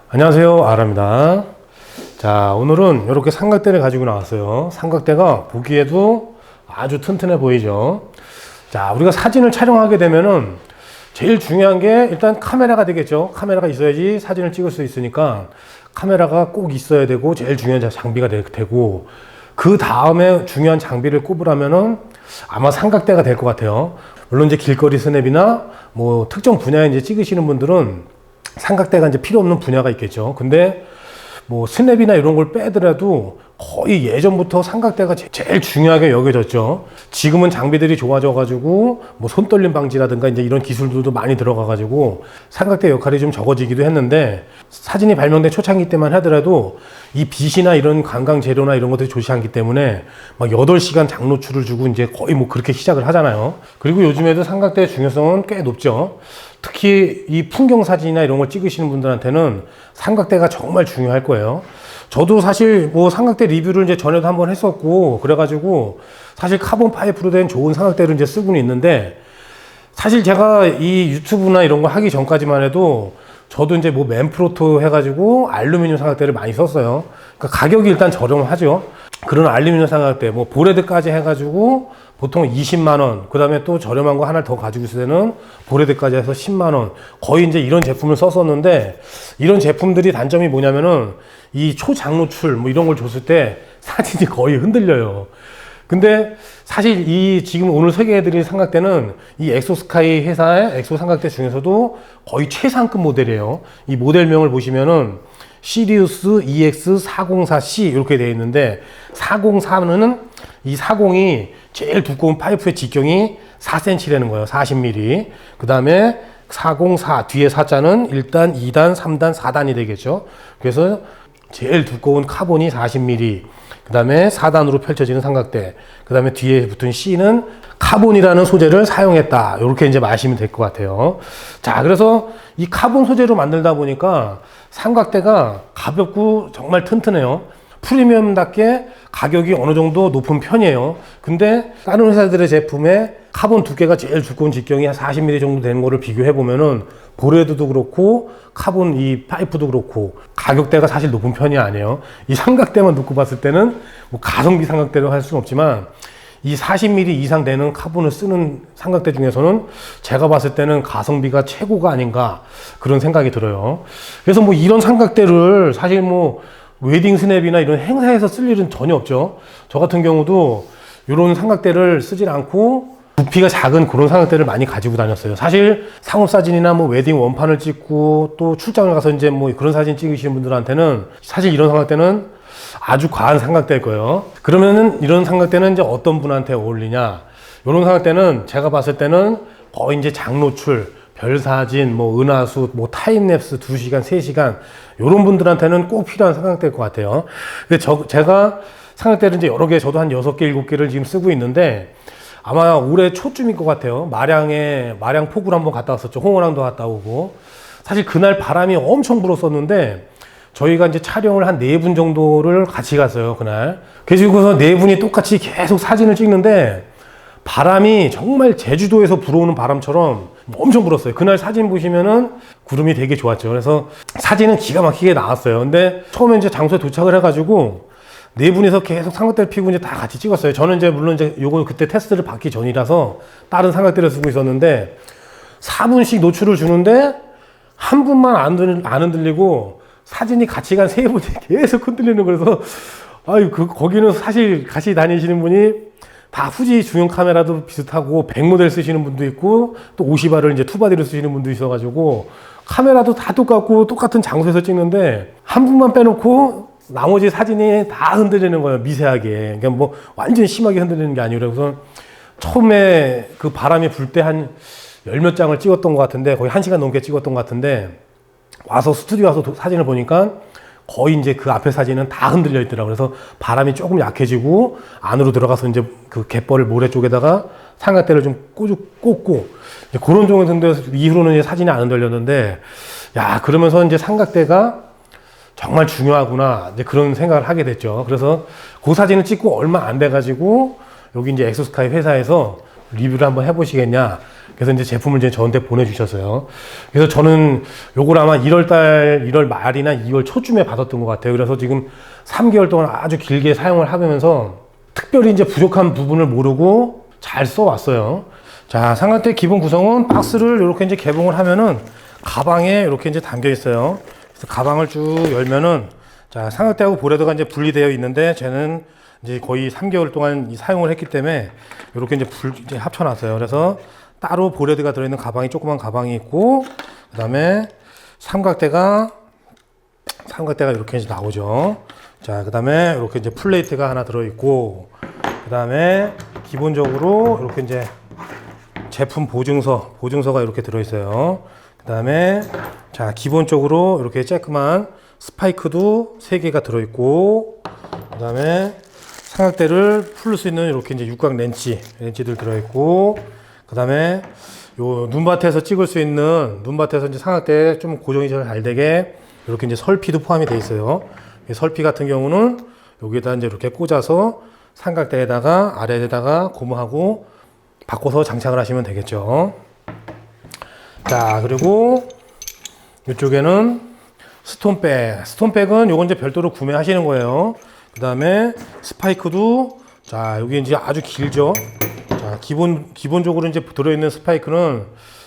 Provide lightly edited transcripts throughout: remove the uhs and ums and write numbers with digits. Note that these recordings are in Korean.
안녕하세요, 아라입니다. 자, 오늘은 이렇게 삼각대를 가지고 나왔어요. 삼각대가 보기에도 아주 튼튼해 보이죠. 자, 우리가 사진을 촬영하게 되면은 제일 중요한 게 일단 카메라가 되겠죠. 카메라가 있어야지 사진을 찍을 수 있으니까 카메라가 꼭 있어야 되고 제일 중요한 장비가 되고, 그 다음에 중요한 장비를 꼽으라면은 아마 삼각대가 될 것 같아요. 물론 이제 길거리 스냅이나 뭐 특정 분야에 이제 찍으시는 분들은 삼각대가 이제 필요 없는 분야가 있겠죠. 근데 뭐 스냅이나 이런 걸 빼더라도 거의 예전부터 삼각대가 제일 중요하게 여겨졌죠. 지금은 장비들이 좋아져가지고 뭐 손떨림 방지라든가 이제 이런 기술들도 많이 들어가가지고 삼각대 역할이 좀 적어지기도 했는데, 사진이 발명된 초창기 때만 하더라도 이 빛이나 이런 관광 재료나 이런 것들이 좋지 않기 때문에 막 8시간 장노출을 주고 이제 거의 뭐 그렇게 시작을 하잖아요. 그리고 요즘에도 삼각대의 중요성은 꽤 높죠. 특히 이 풍경 사진이나 이런 걸 찍으시는 분들한테는 삼각대가 정말 중요할 거예요. 저도 사실 뭐 삼각대 리뷰를 이제 전에도 한번 했었고, 그래가지고 사실 카본 파이프로 된 좋은 삼각대를 이제 쓰고는 있는데, 사실 제가 이 유튜브나 이런 거 하기 전까지만 해도 저도 이제 뭐 맨프로토 해가지고 알루미늄 삼각대를 많이 썼어요. 그러니까 가격이 일단 저렴하죠. 그런 알루미늄 삼각대, 뭐 보레드까지 해가지고 보통 20만원, 그 다음에 또 저렴한 거 하나 더 가지고 있을 때는 보레드까지 해서 10만원, 거의 이제 이런 제품을 썼었는데, 이런 제품들이 단점이 뭐냐면은 이 초장노출 뭐 이런 걸 줬을 때 사진이 거의 흔들려요. 근데 사실 이 지금 오늘 소개해드릴 삼각대는 이 엑소스카이 회사의 엑소 삼각대 중에서도 거의 최상급 모델이에요. 이 모델명을 보시면은 시리우스 EX404C 이렇게 되어 있는데, 404는 이 40이 제일 두꺼운 파이프의 직경이 4cm라는 거예요. 40mm. 그 다음에 404 뒤에 4자는 1단, 2단, 3단, 4단이 되겠죠. 그래서 제일 두꺼운 카본이 40mm. 그 다음에 4단으로 펼쳐지는 삼각대. 그 다음에 뒤에 붙은 C는 카본이라는 소재를 사용했다. 이렇게 이제 마시면 될 것 같아요. 자, 그래서 이 카본 소재로 만들다 보니까 삼각대가 가볍고 정말 튼튼해요. 프리미엄답게 가격이 어느 정도 높은 편이에요. 근데 다른 회사들의 제품에 카본 두께가 제일 두꺼운 직경이 한 40mm 정도 되는 거를 비교해 보면은 보레드도 그렇고 카본 이 파이프도 그렇고 가격대가 사실 높은 편이 아니에요. 이 삼각대만 놓고 봤을 때는 뭐 가성비 삼각대로 할 수는 없지만, 이 40mm 이상 되는 카본을 쓰는 삼각대 중에서는 제가 봤을 때는 가성비가 최고가 아닌가 그런 생각이 들어요. 그래서 뭐 이런 삼각대를 사실 뭐 웨딩 스냅이나 이런 행사에서 쓸 일은 전혀 없죠. 저 같은 경우도 이런 삼각대를 쓰질 않고 부피가 작은 그런 삼각대를 많이 가지고 다녔어요. 사실 상업사진이나 뭐 웨딩 원판을 찍고 또 출장을 가서 이제 뭐 그런 사진 찍으시는 분들한테는 사실 이런 삼각대는 아주 과한 삼각대일 거예요. 그러면은 이런 삼각대는 이제 어떤 분한테 어울리냐? 이런 삼각대는 제가 봤을 때는 거의 이제 장노출, 별사진, 뭐 은하수, 뭐 타임랩스 2시간, 3시간 이런 분들한테는 꼭 필요한 삼각대일 것 같아요. 근데 제가 삼각대를 이제 여러 개, 저도 한 6개, 7개를 지금 쓰고 있는데, 아마 올해 초쯤일 것 같아요. 마량 포구를 한번 갔다 왔었죠. 홍어랑도 갔다 오고. 사실 그날 바람이 엄청 불었었는데, 저희가 이제 촬영을 한 4분 정도를 같이 갔어요, 그날. 그래서 4분이 똑같이 계속 사진을 찍는데, 바람이 정말 제주도에서 불어오는 바람처럼 엄청 불었어요. 그날 사진 보시면은 구름이 되게 좋았죠. 그래서 사진은 기가 막히게 나왔어요. 근데 처음에 이제 장소에 도착을 해가지고 4분이서 계속 삼각대를 피고 이제 다 같이 찍었어요. 저는 이제 물론 이제 요거 그때 테스트를 받기 전이라서 다른 삼각대를 쓰고 있었는데, 4분씩 노출을 주는데 한 분만 안 흔들리고 사진이 같이 간 3분이 계속 흔들리는 거라서, 거기는 사실 같이 다니시는 분이 다 후지 중형 카메라도 비슷하고 100모델 쓰시는 분도 있고 또 50R을 이제 투바디로 쓰시는 분도 있어가지고 카메라도 다 똑같고 똑같은 장소에서 찍는데 한 분만 빼놓고 나머지 사진이 다 흔들리는 거예요. 미세하게. 그러니까 뭐 완전 심하게 흔들리는 게 아니라. 그래서 처음에 그 바람이 불 때 한 10몇 장을 찍었던 것 같은데, 거의 1시간 넘게 찍었던 것 같은데, 와서 스튜디오 와서 사진을 보니까 거의 이제 그 앞에 사진은 다 흔들려 있더라고요. 그래서 바람이 조금 약해지고 안으로 들어가서 이제 그 갯벌 모래 쪽에다가 삼각대를 좀 꽂고 이제 그런 정도 이후로는 이제 사진이 안 흔들렸는데, 야, 그러면서 이제 삼각대가 정말 중요하구나 이제 그런 생각을 하게 됐죠. 그래서 그 사진을 찍고 얼마 안 돼가지고 여기 이제 엑소스카이 회사에서 리뷰를 한번 해보시겠냐. 그래서 이제 제품을 이제 저한테 보내주셨어요. 그래서 저는 요걸 아마 1월 말이나 2월 초쯤에 받았던 것 같아요. 그래서 지금 3개월 동안 아주 길게 사용을 하면서 특별히 이제 부족한 부분을 모르고 잘 써왔어요. 자, 삼각대 기본 구성은 박스를 이렇게 이제 개봉을 하면은 가방에 이렇게 이제 담겨 있어요. 그래서 가방을 쭉 열면은 자, 삼각대하고 보레드가 이제 분리되어 있는데 쟤는 이제 거의 3개월 동안 사용을 했기 때문에 이렇게 이제 합쳐놨어요. 그래서 따로 보레드가 들어있는 가방이 조그만 가방이 있고, 그 다음에 삼각대가 이렇게 이제 나오죠. 자, 그 다음에 이렇게 이제 플레이트가 하나 들어있고, 그 다음에 기본적으로 이렇게 이제 제품 보증서가 이렇게 들어있어요. 그 다음에 자, 기본적으로 이렇게 쬐끄만 스파이크도 3개가 들어있고, 그 다음에 삼각대를 풀 수 있는 이렇게 이제 육각 렌치들 들어있고, 그 다음에 요 눈밭에서 찍을 수 있는 눈밭에서 이제 삼각대 좀 고정이 잘 되게 이렇게 이제 설피도 포함이 되어 있어요. 이 설피 같은 경우는 여기에다 이제 이렇게 꽂아서 삼각대에다가 아래에다가 고무하고 바꿔서 장착을 하시면 되겠죠. 자, 그리고 이쪽에는 스톤백은 요건 이제 별도로 구매하시는 거예요. 그 다음에 스파이크도 자, 여기 이제 아주 길죠. 자, 기본적으로 이제 들어있는 스파이크는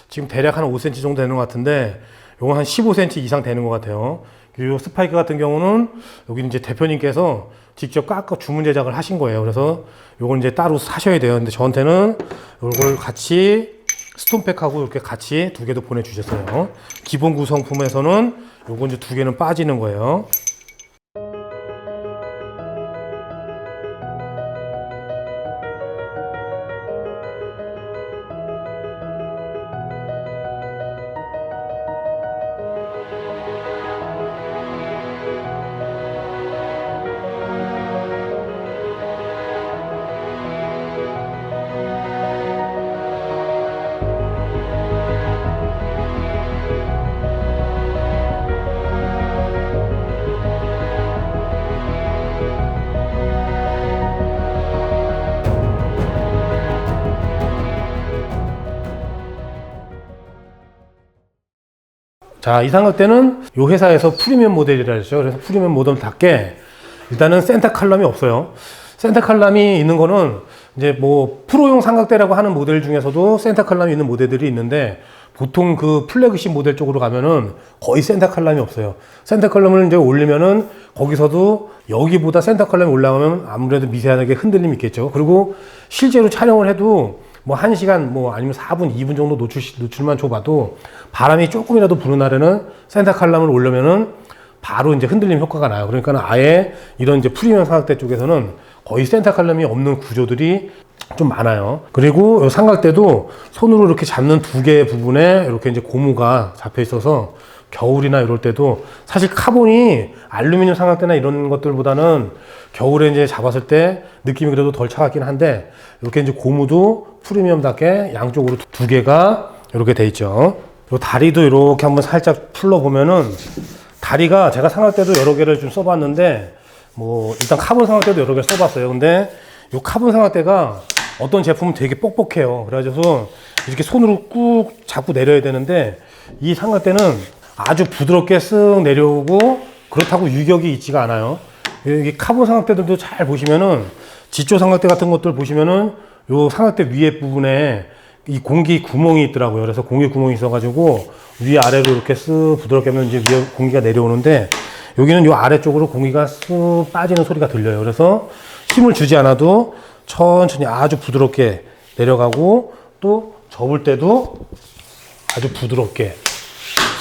지금 대략 한 5cm 정도 되는 것 같은데, 요건 한 15cm 이상 되는 것 같아요. 이 스파이크 같은 경우는 여기 이제 대표님께서 직접 깎아 주문 제작을 하신 거예요. 그래서 요건 이제 따로 사셔야 돼요. 근데 저한테는 요걸 같이 스톤팩하고 이렇게 같이 2개도 보내주셨어요. 기본 구성품에서는 요건 이제 2개는 빠지는 거예요. 자, 이 삼각대는 이 회사에서 프리미엄 모델이라 했죠. 그래서 프리미엄 모델답게 일단은 센터 칼럼이 없어요. 센터 칼럼이 있는 거는 이제 뭐 프로용 삼각대라고 하는 모델 중에서도 센터 칼럼이 있는 모델들이 있는데, 보통 그 플래그십 모델 쪽으로 가면은 거의 센터 칼럼이 없어요. 센터 칼럼을 이제 올리면은 거기서도 여기보다 센터 칼럼이 올라가면 아무래도 미세하게 흔들림이 있겠죠. 그리고 실제로 촬영을 해도 뭐 1시간 뭐 아니면 4분, 2분 정도 노출만 줘봐도 바람이 조금이라도 부는 날에는 센터 칼럼을 올려면은 바로 이제 흔들림 효과가 나요. 그러니까 아예 이런 이제 프리미엄 삼각대 쪽에서는 거의 센터 칼럼이 없는 구조들이 좀 많아요. 그리고 이 삼각대도 손으로 이렇게 잡는 2개의 부분에 이렇게 이제 고무가 잡혀 있어서 겨울이나 이럴 때도 사실 카본이 알루미늄 삼각대나 이런 것들보다는 겨울에 이제 잡았을 때 느낌이 그래도 덜 차갑긴 한데, 이렇게 이제 고무도 프리미엄답게 양쪽으로 2개가 이렇게 돼 있죠. 요 다리도 이렇게 한번 살짝 풀러 보면은, 다리가 제가 삼각대도 여러 개를 좀 써봤는데, 뭐 일단 카본 삼각대도 여러 개 써봤어요. 근데 요 카본 삼각대가 어떤 제품은 되게 뻑뻑해요. 그래가지고 이렇게 손으로 꾹 잡고 내려야 되는데, 이 삼각대는 아주 부드럽게 쓱 내려오고 그렇다고 유격이 있지가 않아요. 여기 카본 삼각대들도 잘 보시면은, 지조 삼각대 같은 것들 보시면은 요 삼각대 위에 부분에 이 공기 구멍이 있더라고요. 그래서 공기 구멍이 있어가지고 위아래로 이렇게 쓱 부드럽게 하면 이제 위에 공기가 내려오는데, 여기는 요 아래쪽으로 공기가 쓱 빠지는 소리가 들려요. 그래서 힘을 주지 않아도 천천히 아주 부드럽게 내려가고, 또 접을 때도 아주 부드럽게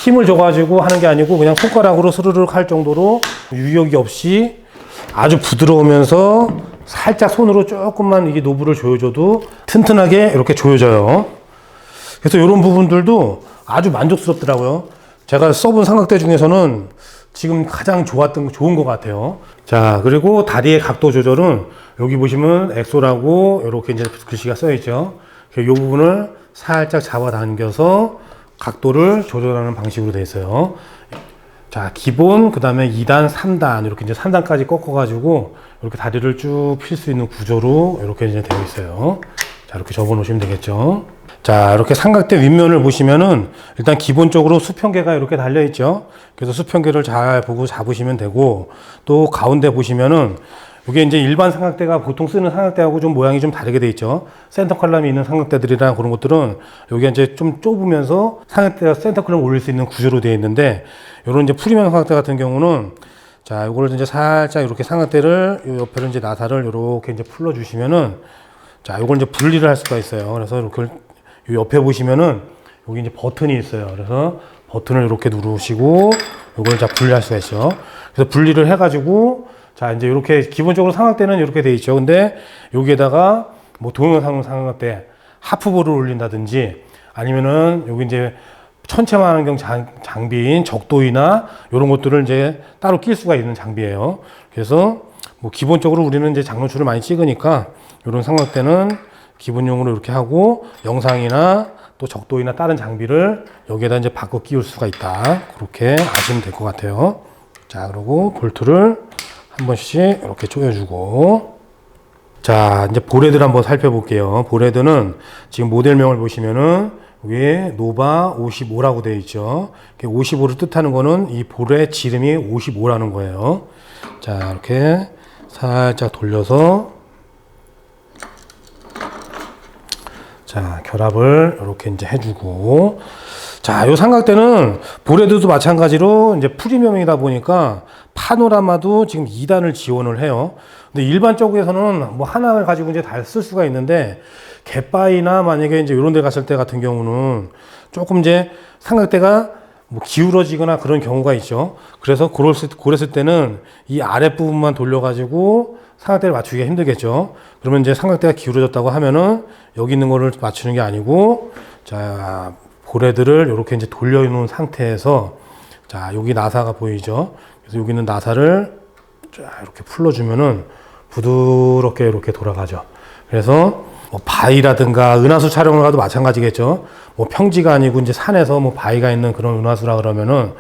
힘을 줘가지고 하는 게 아니고 그냥 손가락으로 스르륵 할 정도로 유격이 없이 아주 부드러우면서 살짝 손으로 조금만 이게 노브를 조여줘도 튼튼하게 이렇게 조여져요. 그래서 이런 부분들도 아주 만족스럽더라고요. 제가 써본 삼각대 중에서는 지금 가장 좋은 것 같아요. 자, 그리고 다리의 각도 조절은 여기 보시면 엑소라고 이렇게 이제 글씨가 써 있죠. 이 부분을 살짝 잡아당겨서 각도를 조절하는 방식으로 되어 있어요. 자, 기본, 그 다음에 2단, 3단, 이렇게 이제 3단까지 꺾어가지고 이렇게 다리를 쭉 필 수 있는 구조로 이렇게 이제 되어 있어요. 자, 이렇게 접어 놓으시면 되겠죠. 자, 이렇게 삼각대 윗면을 보시면은 일단 기본적으로 수평계가 이렇게 달려 있죠. 그래서 수평계를 잘 보고 잡으시면 되고, 또 가운데 보시면은 이게 이제 일반 삼각대가 보통 쓰는 삼각대하고 좀 모양이 좀 다르게 돼 있죠. 센터 컬럼이 있는 삼각대들이랑 그런 것들은 여기가 이제 좀 좁으면서 삼각대가 센터 컬럼 올릴 수 있는 구조로 되어 있는데, 요런 이제 프리미엄 삼각대 같은 경우는 자, 요거를 이제 살짝 이렇게 삼각대를 요 옆에를 이제 나사를 이렇게 이제 풀어 주시면은 자, 요걸 이제 분리를 할 수가 있어요. 그래서 이렇게 요 옆에 보시면은 여기 이제 버튼이 있어요. 그래서 버튼을 이렇게 누르시고 요걸 자 분리할 수가 있죠. 그래서 분리를 해가지고 자, 이제 이렇게 기본적으로 삼각대는 이렇게 돼 있죠. 근데 여기에다가 뭐 동영상 삼각대 하프볼을 올린다든지 아니면은 여기 이제 천체만 안경 장비인 적도이나 이런 것들을 이제 따로 낄 수가 있는 장비예요. 그래서 뭐 기본적으로 우리는 이제 장노출을 많이 찍으니까 이런 삼각대는 기본용으로 이렇게 하고 영상이나 또 적도이나 다른 장비를 여기에다 이제 바꿔 끼울 수가 있다. 그렇게 아시면 될 것 같아요. 자, 그리고 볼트를 한 번씩 이렇게 조여주고, 자, 이제 볼헤드를 한번 살펴볼게요. 볼헤드는 지금 모델명을 보시면은 위에 노바 55라고 되어 있죠. 55를 뜻하는 거는 이 볼의 지름이 55라는 거예요. 자, 이렇게 살짝 돌려서 자, 결합을 이렇게 이제 해주고, 자, 요 삼각대는 볼헤드도 마찬가지로 이제 프리미엄이다 보니까 파노라마도 지금 2단을 지원을 해요. 근데 일반 쪽에서는 뭐 하나를 가지고 이제 다 쓸 수가 있는데, 갯바위나 만약에 이제 이런 데 갔을 때 같은 경우는 조금 이제 삼각대가 뭐 기울어지거나 그런 경우가 있죠. 그래서 그랬을 때는 이 아랫부분만 돌려가지고 삼각대를 맞추기가 힘들겠죠. 그러면 이제 삼각대가 기울어졌다고 하면은 여기 있는 거를 맞추는 게 아니고, 자, 볼헤드를 이렇게 이제 돌려놓은 상태에서 자, 여기 나사가 보이죠. 그래서 여기 있는 나사를 자, 이렇게 풀러주면은 부드럽게 이렇게 돌아가죠. 그래서 뭐 바위라든가 은하수 촬영을 가도 마찬가지겠죠. 뭐 평지가 아니고 이제 산에서 뭐 바위가 있는 그런 은하수라 그러면은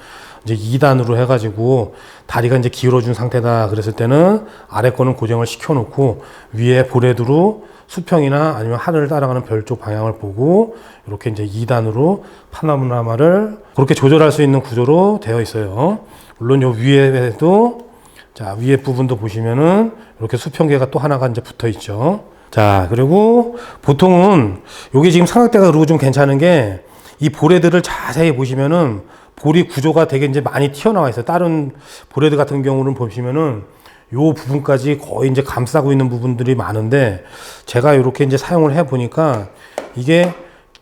이제 2단으로 해가지고 다리가 이제 기울어진 상태다 그랬을 때는 아래 거는 고정을 시켜놓고 위에 볼헤드로 수평이나 아니면 하늘을 따라가는 별 쪽 방향을 보고 이렇게 이제 2단으로 파노라마를 그렇게 조절할 수 있는 구조로 되어 있어요. 물론 요 위에도 자, 위에 부분도 보시면은 이렇게 수평계가 또 하나가 이제 붙어 있죠. 자, 그리고 보통은 여기 지금 삼각대가 그리고 좀 괜찮은 게 이 볼헤드를 자세히 보시면은 볼이 구조가 되게 이제 많이 튀어나와 있어요. 다른 볼헤드 같은 경우는 보시면은 요 부분까지 거의 이제 감싸고 있는 부분들이 많은데 제가 이렇게 이제 사용을 해 보니까 이게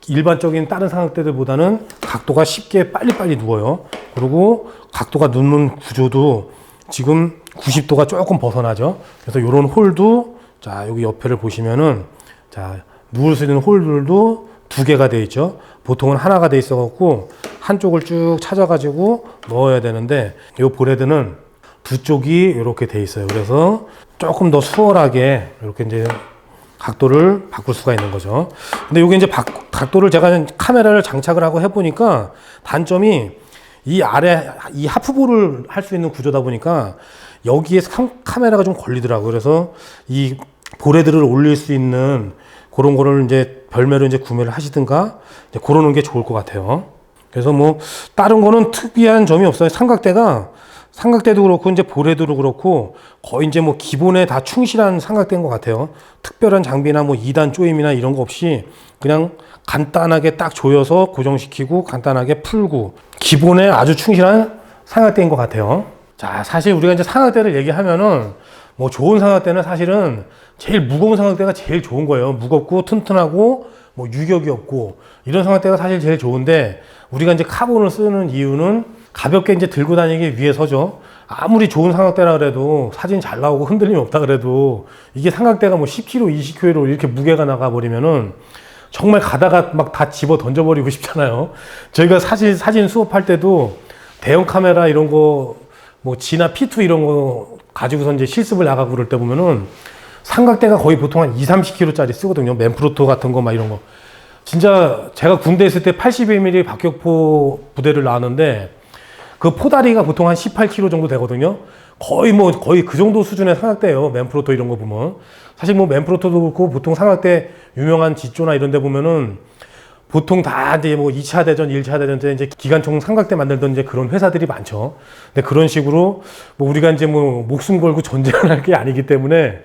일반적인 다른 삼각대들보다는 각도가 쉽게 빨리빨리 누워요. 그리고 각도가 눕는 구조도 지금 90도가 조금 벗어나죠. 그래서 요런 홀도 자, 여기 옆에를 보시면은 자, 누울 수 있는 홀들도 2개가 되어 있죠. 보통은 하나가 되어 있어 갖고 한쪽을 쭉 찾아 가지고 넣어야 되는데 이 볼헤드는 2쪽이 이렇게 되어 있어요. 그래서 조금 더 수월하게 이렇게 이제 각도를 바꿀 수가 있는 거죠. 근데 이게 이제 각도를 제가 카메라를 장착을 하고 해 보니까 단점이 이 아래 이 하프볼을 할 수 있는 구조다 보니까 여기에 카메라가 좀 걸리더라고요. 그래서 이 볼헤드를 올릴 수 있는 그런 거를 이제 별매로 이제 구매를 하시든가 이제 그러는 게 좋을 것 같아요. 그래서 뭐 다른 거는 특이한 점이 없어요. 삼각대도 그렇고 이제 볼헤드도 그렇고 거의 이제 뭐 기본에 다 충실한 삼각대인 것 같아요. 특별한 장비나 뭐 2단 조임이나 이런 거 없이 그냥 간단하게 딱 조여서 고정시키고 간단하게 풀고 기본에 아주 충실한 삼각대인 것 같아요. 자, 사실 우리가 이제 삼각대를 얘기하면은 뭐 좋은 삼각대는 사실은 제일 무거운 삼각대가 제일 좋은 거예요. 무겁고 튼튼하고 뭐 유격이 없고 이런 삼각대가 사실 제일 좋은데 우리가 이제 카본을 쓰는 이유는 가볍게 이제 들고 다니기 위해서죠. 아무리 좋은 삼각대라 그래도 사진 잘 나오고 흔들림이 없다 그래도 이게 삼각대가 뭐 10kg, 20kg로 이렇게 무게가 나가 버리면은 정말 가다가 막 다 집어 던져버리고 싶잖아요. 저희가 사진 수업할 때도 대형 카메라 이런 거 뭐 지나 P2 이런 거 가지고서 이제 실습을 나가고 그럴 때 보면은 삼각대가 거의 보통 한 20-30kg짜리 쓰거든요. 맨프로토 같은 거 막 이런 거. 진짜 제가 군대 있을 때 81mm 박격포 부대를 나왔는데 그 포다리가 보통 한 18kg 정도 되거든요. 거의 그 정도 수준의 삼각대예요. 맨프로토 이런 거 보면. 사실 뭐 맨프로토도 그렇고 보통 삼각대 유명한 지조나 이런 데 보면은 보통 다 이제 뭐 2차 대전, 1차 대전 때 이제 기관총 삼각대 만들던 이제 그런 회사들이 많죠. 근데 그런 식으로 뭐 우리가 이제 뭐 목숨 걸고 전쟁을 할 게 아니기 때문에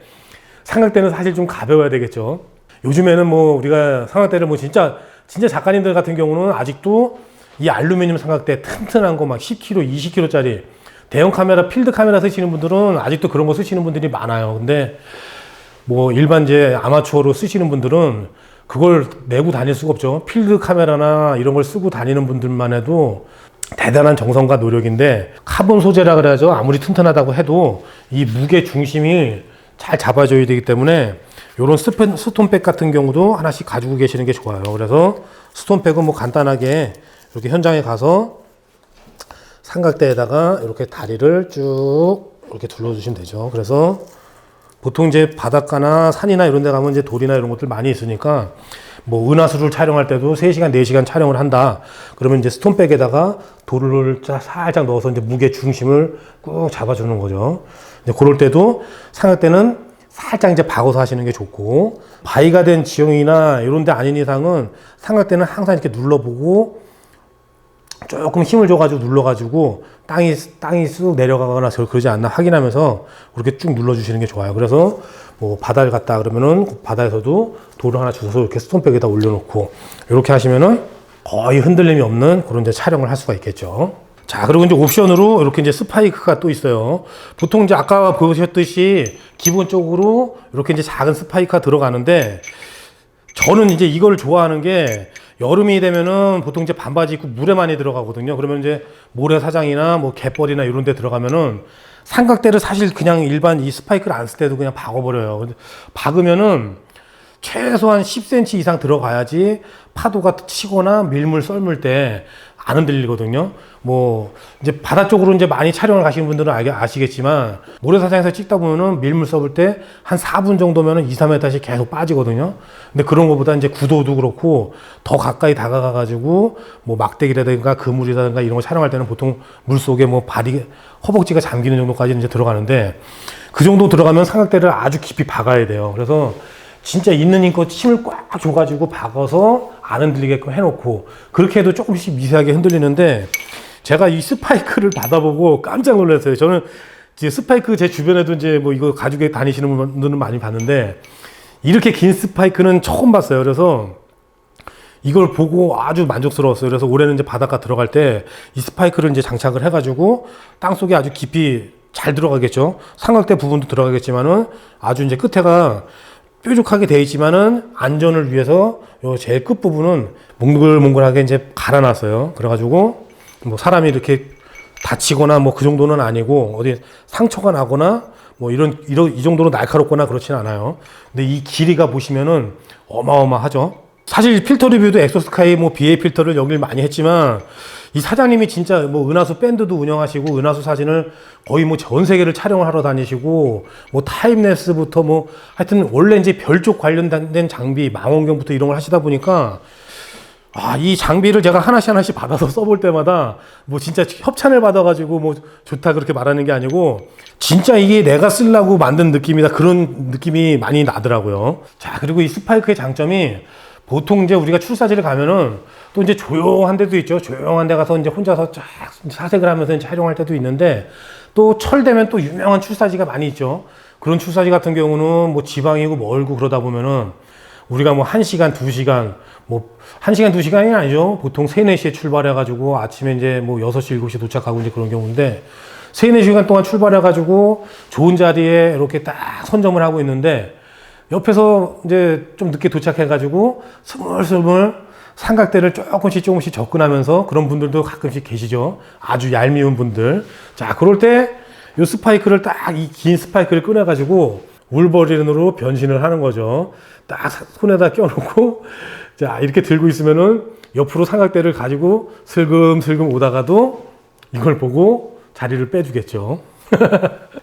삼각대는 사실 좀 가벼워야 되겠죠. 요즘에는 뭐 우리가 삼각대를 뭐 진짜 작가님들 같은 경우는 아직도 이 알루미늄 삼각대 튼튼한 거 막 10kg, 20kg짜리 대형 카메라, 필드 카메라 쓰시는 분들은 아직도 그런 거 쓰시는 분들이 많아요. 근데 뭐 일반 이제 아마추어로 쓰시는 분들은 그걸 메고 다닐 수가 없죠. 필드 카메라나 이런 걸 쓰고 다니는 분들만 해도 대단한 정성과 노력인데 카본 소재라 그래야죠. 아무리 튼튼하다고 해도 이 무게 중심이 잘 잡아줘야 되기 때문에 이런 스톤백 같은 경우도 하나씩 가지고 계시는 게 좋아요. 그래서 스톤백은 뭐 간단하게 이렇게 현장에 가서 삼각대에다가 이렇게 다리를 쭉 이렇게 둘러주시면 되죠. 그래서 보통 이제 바닷가나 산이나 이런 데 가면 이제 돌이나 이런 것들 많이 있으니까 뭐 은하수를 촬영할 때도 3시간, 4시간 촬영을 한다. 그러면 이제 스톤백에다가 돌을 살짝 넣어서 이제 무게 중심을 꾹 잡아주는 거죠. 이제 그럴 때도 삼각대는 살짝 이제 박아서 하시는 게 좋고, 바위가 된 지형이나 이런 데 아닌 이상은 삼각대는 항상 이렇게 눌러보고 조금 힘을 줘가지고 눌러가지고 땅이 쑥 내려가거나 그러지 않나 확인하면서 그렇게 쭉 눌러주시는 게 좋아요. 그래서 뭐 바다를 갔다 그러면은 바다에서도 돌을 하나 주워서 이렇게 스톤백에다 올려놓고 이렇게 하시면은 거의 흔들림이 없는 그런 이제 촬영을 할 수가 있겠죠. 자, 그리고 이제 옵션으로 이렇게 이제 스파이크가 또 있어요. 보통 이제 아까 보셨듯이 기본적으로 이렇게 이제 작은 스파이크가 들어가는데 저는 이제 이걸 좋아하는 게 여름이 되면은 보통 이제 반바지 입고 물에 많이 들어가거든요. 그러면 이제 모래사장이나 뭐 갯벌이나 이런 데 들어가면은 삼각대를 사실 그냥 일반 이 스파이크를 안 쓸 때도 그냥 박아버려요. 근데 박으면은 최소한 10cm 이상 들어가야지 파도가 치거나 밀물 썰물 때 안 흔들리거든요. 뭐 이제 바다 쪽으로 이제 많이 촬영을 가시는 분들은 아시겠지만 모래사장에서 찍다 보면은 밀물 썰을 때 한 4분 정도면은 2, 3m씩 계속 빠지거든요. 근데 그런 것보다 이제 구도도 그렇고 더 가까이 다가가 가지고 뭐 막대기라든가 그물이라든가 이런 거 촬영할 때는 보통 물 속에 뭐 발이 허벅지가 잠기는 정도까지 이제 들어가는데 그 정도 들어가면 삼각대를 아주 깊이 박아야 돼요. 그래서 진짜 있는 힘껏 힘을 꽉 줘가지고 박아서 안 흔들리게끔 해놓고 그렇게 해도 조금씩 미세하게 흔들리는데 제가 이 스파이크를 받아보고 깜짝 놀랐어요. 저는 이제 스파이크 제 주변에도 이제 뭐 이거 가지고 다니시는 분들은 많이 봤는데 이렇게 긴 스파이크는 처음 봤어요. 그래서 이걸 보고 아주 만족스러웠어요. 그래서 올해는 이제 바닷가 들어갈 때 이 스파이크를 이제 장착을 해가지고 땅 속에 아주 깊이 잘 들어가겠죠. 삼각대 부분도 들어가겠지만은 아주 이제 끝에가 뾰족하게 되어 있지만은 안전을 위해서 요 제일 끝 부분은 몽글몽글하게 이제 갈아놨어요. 그래가지고 뭐 사람이 이렇게 다치거나 뭐 그 정도는 아니고 어디 상처가 나거나 뭐 이 정도로 날카롭거나 그렇지는 않아요. 근데 이 길이가 보시면은 어마어마하죠. 사실 필터 리뷰도 엑소스카이 뭐 BA 필터를 여기를 많이 했지만 이 사장님이 진짜 뭐 은하수 밴드도 운영하시고 은하수 사진을 거의 뭐 전 세계를 촬영을 하러 다니시고 뭐 타임랩스부터 뭐 하여튼 원래 이제 별 쪽 관련된 장비 망원경부터 이런 걸 하시다 보니까 이 장비를 제가 하나씩 받아서 써볼 때마다 뭐 진짜 협찬을 받아가지고 뭐 좋다 그렇게 말하는 게 아니고 진짜 이게 내가 쓰려고 만든 느낌이다 그런 느낌이 많이 나더라고요. 자, 그리고 이 스파이크의 장점이 보통 이제 우리가 출사지를 가면은 또 이제 조용한 데도 있죠. 조용한 데 가서 이제 혼자서 쫙 사색을 하면서 이제 촬영할 때도 있는데 또 철되면 또 유명한 출사지가 많이 있죠. 그런 출사지 같은 경우는 뭐 지방이고 멀고 그러다 보면은 우리가 뭐 1시간, 2시간, 뭐 1시간, 2시간이 아니죠. 보통 3, 4시에 출발해가지고 아침에 이제 뭐 6시, 7시 도착하고 이제 그런 경우인데 3, 4시간 동안 출발해가지고 좋은 자리에 이렇게 딱 선점을 하고 있는데 옆에서 이제 좀 늦게 도착해가지고 스물스물 삼각대를 조금씩 접근하면서 그런 분들도 가끔씩 계시죠. 아주 얄미운 분들. 자, 그럴 때 이 스파이크를 딱 이 긴 스파이크를 꺼내가지고 울버린으로 변신을 하는 거죠. 딱 손에다 껴놓고 자, 이렇게 들고 있으면은 옆으로 삼각대를 가지고 슬금슬금 오다가도 이걸 보고 자리를 빼주겠죠.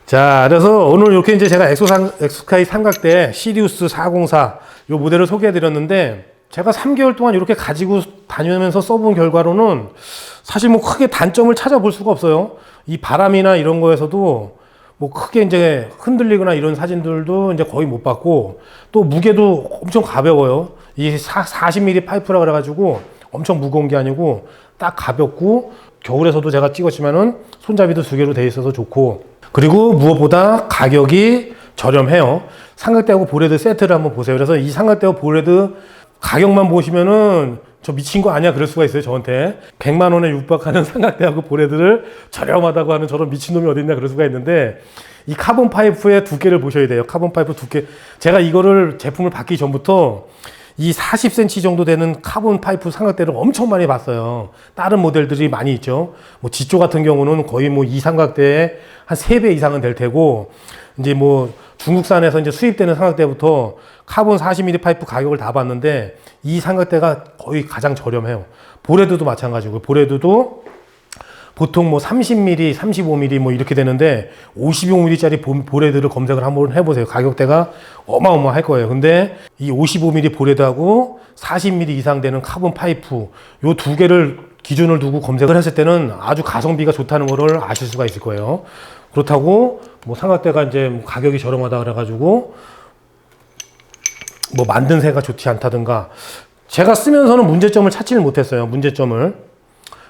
자, 그래서 오늘 이렇게 이제 제가 엑소스카이 삼각대 시리우스 404 이 모델을 소개해 드렸는데 제가 3개월 동안 이렇게 가지고 다니면서 써본 결과로는 사실 뭐 크게 단점을 찾아볼 수가 없어요. 이 바람이나 이런 거에서도 뭐 크게 이제 흔들리거나 이런 사진들도 이제 거의 못 봤고, 또 무게도 엄청 가벼워요. 이 40mm 파이프라 그래가지고 엄청 무거운 게 아니고 딱 가볍고, 겨울에서도 제가 찍었지만은 손잡이도 2개로 돼 있어서 좋고, 그리고 무엇보다 가격이 저렴해요. 삼각대하고 보레드 세트를 한번 보세요. 그래서 이 삼각대하고 보레드 가격만 보시면은 저 미친 거 아니야 그럴 수가 있어요. 저한테 100만 원에 육박하는 삼각대하고 보레드를 저렴하다고 하는 저런 미친놈이 어디 있나 그럴 수가 있는데, 이 카본 파이프의 두께를 보셔야 돼요. 카본 파이프 두께, 제가 이거를 제품을 받기 전부터 이 40cm 정도 되는 카본 파이프 삼각대를 엄청 많이 봤어요. 다른 모델들이 많이 있죠. 뭐 지조 같은 경우는 거의 뭐 이 삼각대에 한 3배 이상은 될 테고, 이제 뭐 중국산에서 이제 수입되는 삼각대부터 카본 40mm 파이프 가격을 다 봤는데 이 삼각대가 거의 가장 저렴해요. 보레드도 마찬가지고, 보레드도 보통 뭐 30mm, 35mm 뭐 이렇게 되는데 55mm짜리 보레드를 검색을 한번 해보세요. 가격대가 어마어마할 거예요. 근데 이 55mm 보레드하고 40mm 이상 되는 카본 파이프 요 2개를 기준을 두고 검색을 했을 때는 아주 가성비가 좋다는 거를 아실 수가 있을 거예요. 그렇다고 뭐 삼각대가 이제 뭐 가격이 저렴하다 그래가지고 뭐 만든 새가 좋지 않다든가, 제가 쓰면서는 문제점을 찾지를 못했어요. 문제점을.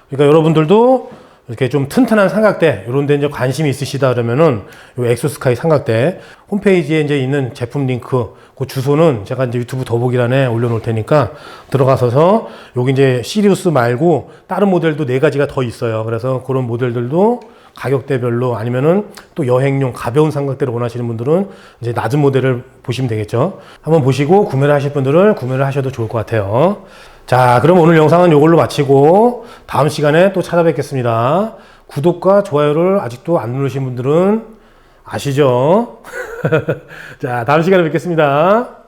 그러니까 여러분들도 이렇게 좀 튼튼한 삼각대 이런 데 이제 관심이 있으시다 그러면은 요 엑소스카이 삼각대 홈페이지에 이제 있는 제품 링크 그 주소는 제가 이제 유튜브 더보기란에 올려놓을 테니까 들어가셔서 여기 이제 시리우스 말고 다른 모델도 4가지가 더 있어요. 그래서 그런 모델들도 가격대별로, 아니면은 또 여행용 가벼운 삼각대를 원하시는 분들은 이제 낮은 모델을 보시면 되겠죠. 한번 보시고 구매를 하실 분들은 구매를 하셔도 좋을 것 같아요. 자, 그럼 오늘 영상은 이걸로 마치고 다음 시간에 또 찾아뵙겠습니다. 구독과 좋아요를 아직도 안 누르신 분들은 아시죠? 자, 다음 시간에 뵙겠습니다.